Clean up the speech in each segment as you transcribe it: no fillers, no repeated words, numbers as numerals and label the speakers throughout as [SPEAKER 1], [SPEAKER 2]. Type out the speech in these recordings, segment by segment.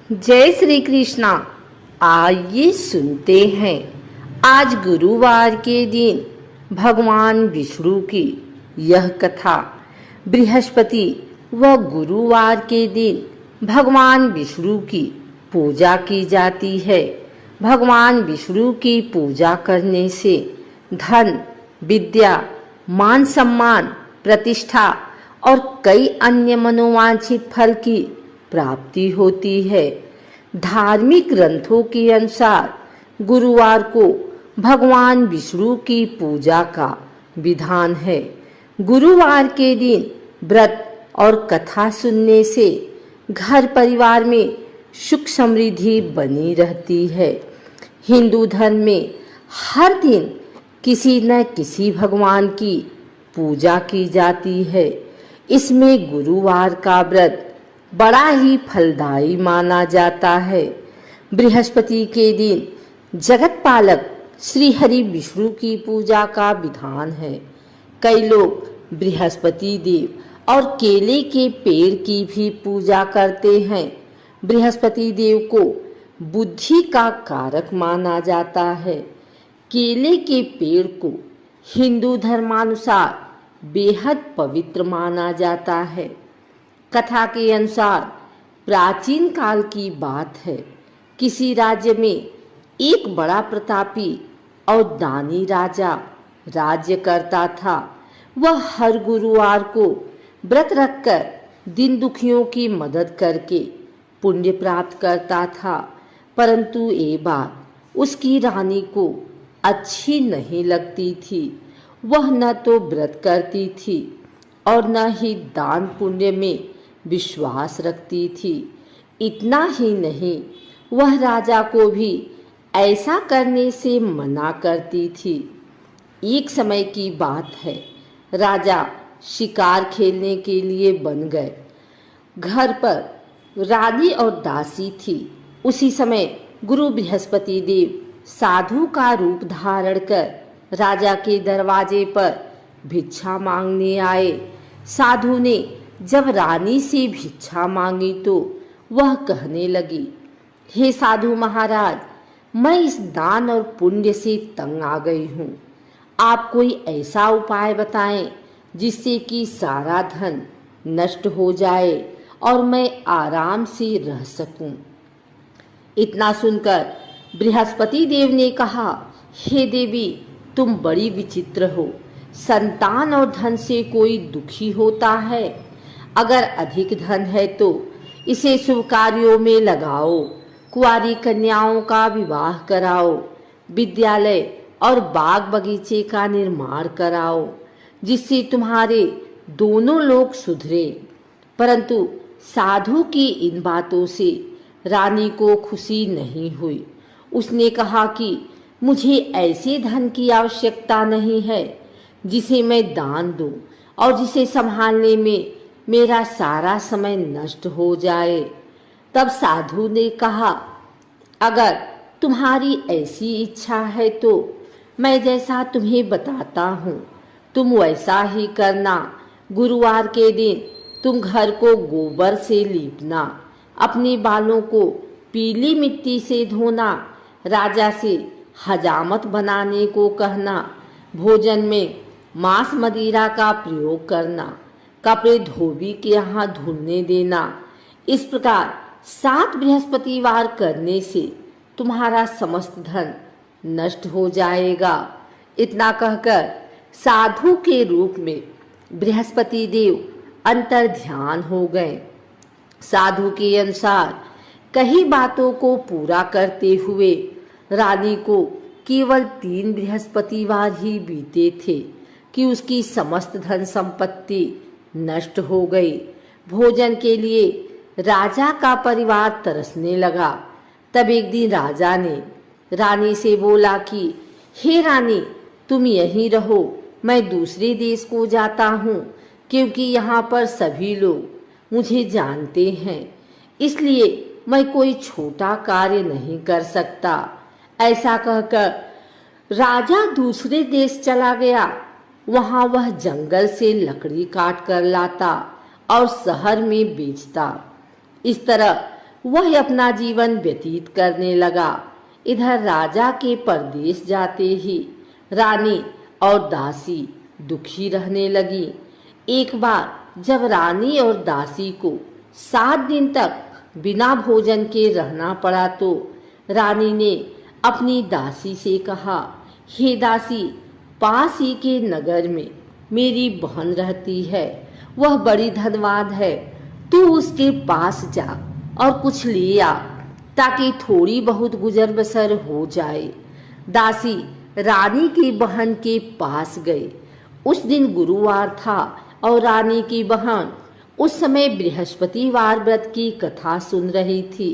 [SPEAKER 1] जय श्री कृष्णा। आइए सुनते हैं आज गुरुवार के दिन भगवान विष्णु की यह कथा। बृहस्पति व गुरुवार के दिन भगवान विष्णु की पूजा की जाती है। भगवान विष्णु की पूजा करने से धन, विद्या, मान सम्मान, प्रतिष्ठा और कई अन्य मनोवांछित फल की प्राप्ति होती है। धार्मिक ग्रंथों के अनुसार गुरुवार को भगवान विष्णु की पूजा का विधान है। गुरुवार के दिन व्रत और कथा सुनने से घर परिवार में सुख समृद्धि बनी रहती है। हिंदू धर्म में हर दिन किसी न किसी भगवान की पूजा की जाती है। इसमें गुरुवार का व्रत बड़ा ही फलदायी माना जाता है। बृहस्पति के दिन जगत पालक श्री हरि विष्णु की पूजा का विधान है। कई लोग बृहस्पति देव और केले के पेड़ की भी पूजा करते हैं। बृहस्पति देव को बुद्धि का कारक माना जाता है। केले के पेड़ को हिंदू धर्मानुसार बेहद पवित्र माना जाता है। कथा के अनुसार प्राचीन काल की बात है। किसी राज्य में एक बड़ा प्रतापी और दानी राजा राज्य करता था। वह हर गुरुवार को व्रत रखकर दीन दुखियों की मदद करके पुण्य प्राप्त करता था। परंतु ये बात उसकी रानी को अच्छी नहीं लगती थी। वह न तो व्रत करती थी और न ही दान पुण्य में विश्वास रखती थी। इतना ही नहीं, वह राजा को भी ऐसा करने से मना करती थी। एक समय की बात है, राजा शिकार खेलने के लिए बन गए। घर पर रानी और दासी थी। उसी समय गुरु बृहस्पति देव साधु का रूप धारण कर राजा के दरवाजे पर भिक्षा मांगने आए। साधु ने जब रानी से भिक्षा मांगी तो वह कहने लगी, हे साधु महाराज, मैं इस दान और पुण्य से तंग आ गई हूँ। आप कोई ऐसा उपाय बताएं जिससे कि सारा धन नष्ट हो जाए और मैं आराम से रह सकूं। इतना सुनकर बृहस्पति देव ने कहा, हे देवी, तुम बड़ी विचित्र हो। संतान और धन से कोई दुखी होता है? अगर अधिक धन है तो इसे शुभ कार्यों में लगाओ। कुंवारी कन्याओं का विवाह कराओ। विद्यालय और बाग बगीचे का निर्माण कराओ, जिससे तुम्हारे दोनों लोग सुधरे। परंतु साधु की इन बातों से रानी को खुशी नहीं हुई। उसने कहा कि मुझे ऐसे धन की आवश्यकता नहीं है जिसे मैं दान दूं और जिसे संभालने में मेरा सारा समय नष्ट हो जाए। तब साधु ने कहा, अगर तुम्हारी ऐसी इच्छा है तो मैं जैसा तुम्हें बताता हूँ तुम वैसा ही करना। गुरुवार के दिन तुम घर को गोबर से लीपना, अपने बालों को पीली मिट्टी से धोना, राजा से हजामत बनाने को कहना, भोजन में मांस मदिरा का प्रयोग करना, कपड़े धोबी के यहाँ धुलने देना। इस प्रकार 7 बृहस्पतिवार करने से तुम्हारा समस्त धन नष्ट हो जाएगा। इतना कहकर साधु के रूप में बृहस्पति देव अंतर ध्यान हो गए। साधु के अनुसार कई बातों को पूरा करते हुए रानी को केवल 3 बृहस्पतिवार ही बीते थे कि उसकी समस्त धन संपत्ति नष्ट हो गई। भोजन के लिए राजा का परिवार तरसने लगा। तब एक दिन राजा ने रानी से बोला कि हे रानी, तुम यहीं रहो, मैं दूसरे देश को जाता हूँ, क्योंकि यहाँ पर सभी लोग मुझे जानते हैं, इसलिए मैं कोई छोटा कार्य नहीं कर सकता। ऐसा कहकर राजा दूसरे देश चला गया। वहां वह जंगल से लकड़ी काट कर लाता और शहर में बेचता। इस तरह वह अपना जीवन व्यतीत करने लगा। इधर राजा के परदेश जाते ही रानी और दासी दुखी रहने लगी। एक बार जब रानी और दासी को 7 दिन तक बिना भोजन के रहना पड़ा तो रानी ने अपनी दासी से कहा, हे दासी, पास ही के नगर में मेरी बहन रहती है, वह बड़ी धनवान है। तू उसके पास जा और कुछ ले आ ताकि थोड़ी बहुत गुजर बसर हो जाए। दासी रानी की बहन के पास गए। उस दिन गुरुवार था और रानी की बहन उस समय बृहस्पतिवार व्रत की कथा सुन रही थी।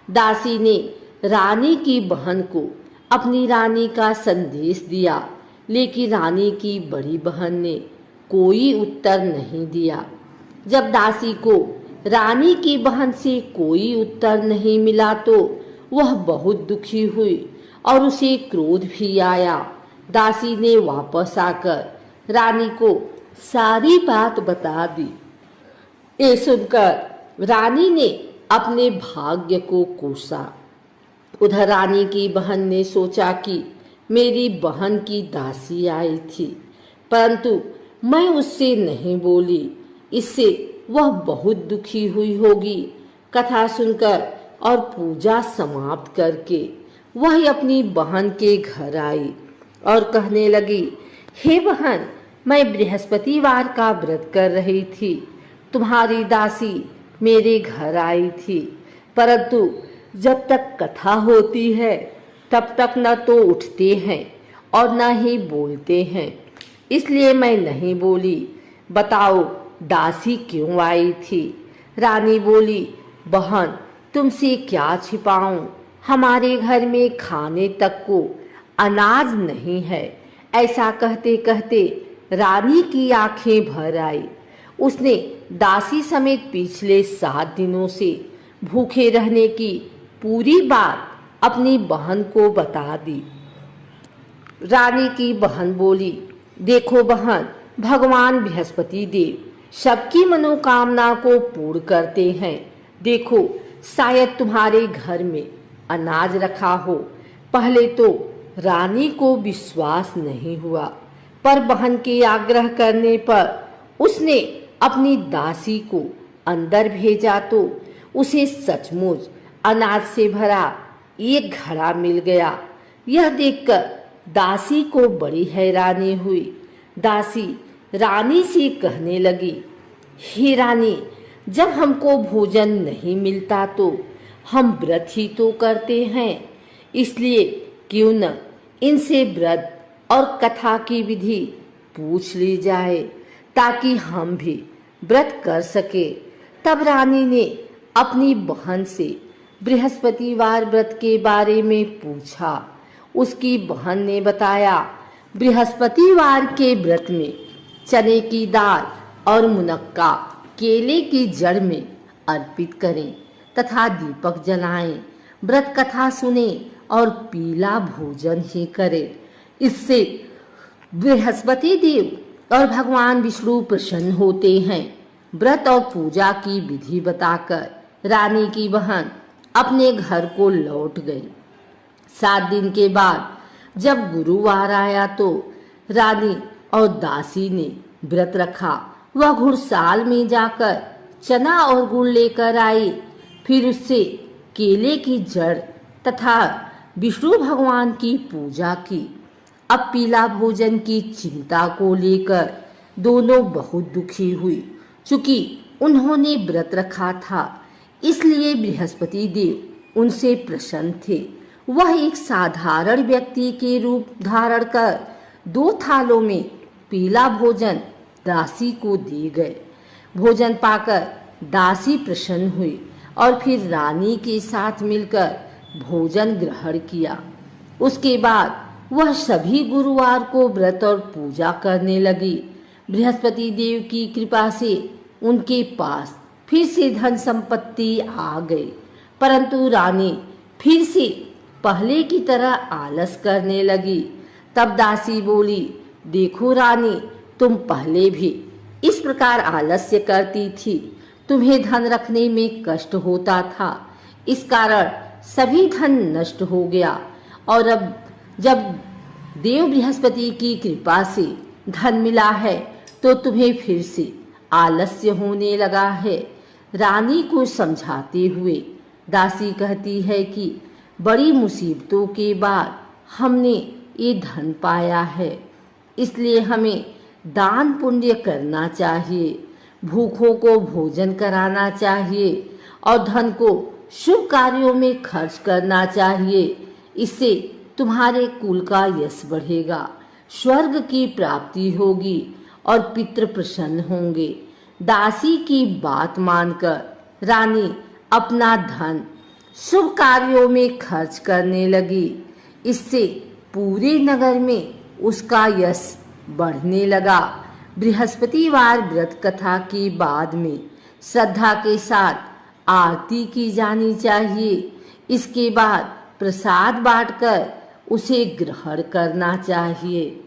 [SPEAKER 1] दासी ने रानी की बहन को अपनी रानी का संदेश दिया, लेकिन रानी की बड़ी बहन ने कोई उत्तर नहीं दिया। जब दासी को रानी की बहन से कोई उत्तर नहीं मिला तो वह बहुत दुखी हुई और उसे क्रोध भी आया। दासी ने वापस आकर रानी को सारी बात बता दी। ये सुनकर रानी ने अपने भाग्य को कोसा। उधर रानी की बहन ने सोचा कि मेरी बहन की दासी आई थी, परंतु मैं उससे नहीं बोली, इससे वह बहुत दुखी हुई होगी। कथा सुनकर और पूजा समाप्त करके वह अपनी बहन के घर आई और कहने लगी, हे बहन, मैं बृहस्पतिवार का व्रत कर रही थी। तुम्हारी दासी मेरे घर आई थी, परंतु जब तक कथा होती है तब तक न तो उठते हैं और न ही बोलते हैं, इसलिए मैं नहीं बोली। बताओ दासी क्यों आई थी? रानी बोली, बहन, तुमसे क्या छिपाऊं, हमारे घर में खाने तक को अनाज नहीं है। ऐसा कहते कहते रानी की आंखें भर आई। उसने दासी समेत पिछले 7 दिनों से भूखे रहने की पूरी बात अपनी बहन को बता दी। रानी की बहन बोली, देखो बहन, भगवान बृहस्पति देव सबकी मनोकामना को पूर्ण करते हैं। देखो, शायद तुम्हारे घर में अनाज रखा हो। पहले तो रानी को विश्वास नहीं हुआ, पर बहन के आग्रह करने पर उसने अपनी दासी को अंदर भेजा तो उसे सचमुच अनाज से भरा एक घड़ा मिल गया। यह देखकर दासी को बड़ी हैरानी हुई। दासी रानी से कहने लगी, हे रानी, जब हमको भोजन नहीं मिलता तो हम व्रत ही तो करते हैं, इसलिए क्यों न इनसे व्रत और कथा की विधि पूछ ली जाए ताकि हम भी व्रत कर सके। तब रानी ने अपनी बहन से बृहस्पतिवार व्रत के बारे में पूछा। उसकी बहन ने बताया, बृहस्पतिवार के व्रत में चने की दाल और मुनक्का केले की जड़ में अर्पित करें तथा दीपक जलाएं, व्रत कथा सुने और पीला भोजन ही करें। इससे बृहस्पति देव और भगवान विष्णु प्रसन्न होते हैं। व्रत और पूजा की विधि बताकर रानी की बहन अपने घर को लौट गई। 7 दिन के बाद जब गुरुवार आया तो रानी और दासी ने व्रत रखा। वह घुड़साल में जाकर चना और गुड़ लेकर आई, फिर उससे केले की जड़ तथा विष्णु भगवान की पूजा की। अब पीला भोजन की चिंता को लेकर दोनों बहुत दुखी हुई। चूंकि उन्होंने व्रत रखा था, इसलिए बृहस्पति देव उनसे प्रसन्न थे। वह एक साधारण व्यक्ति के रूप धारण कर 2 थालों में पीला भोजन दासी को दे गए। भोजन पाकर दासी प्रसन्न हुई और फिर रानी के साथ मिलकर भोजन ग्रहण किया। उसके बाद वह सभी गुरुवार को व्रत और पूजा करने लगी। बृहस्पति देव की कृपा से उनके पास फिर से धन संपत्ति आ गई, परंतु रानी फिर से पहले की तरह आलस करने लगी। तब दासी बोली, देखो रानी, तुम पहले भी इस प्रकार आलस्य करती थी, तुम्हें धन रखने में कष्ट होता था, इस कारण सभी धन नष्ट हो गया और अब जब देव बृहस्पति की कृपा से धन मिला है तो तुम्हें फिर से आलस्य होने लगा है। रानी को समझाते हुए दासी कहती है कि बड़ी मुसीबतों के बाद हमने ये धन पाया है, इसलिए हमें दान पुण्य करना चाहिए, भूखों को भोजन कराना चाहिए और धन को शुभ कार्यों में खर्च करना चाहिए। इससे तुम्हारे कुल का यश बढ़ेगा, स्वर्ग की प्राप्ति होगी और पितृ प्रसन्न होंगे। दासी की बात मानकर रानी अपना धन शुभ कार्यों में खर्च करने लगी। इससे पूरे नगर में उसका यश बढ़ने लगा। बृहस्पतिवार व्रत कथा के बाद में श्रद्धा के साथ आरती की जानी चाहिए। इसके बाद प्रसाद बांटकर उसे ग्रहण करना चाहिए।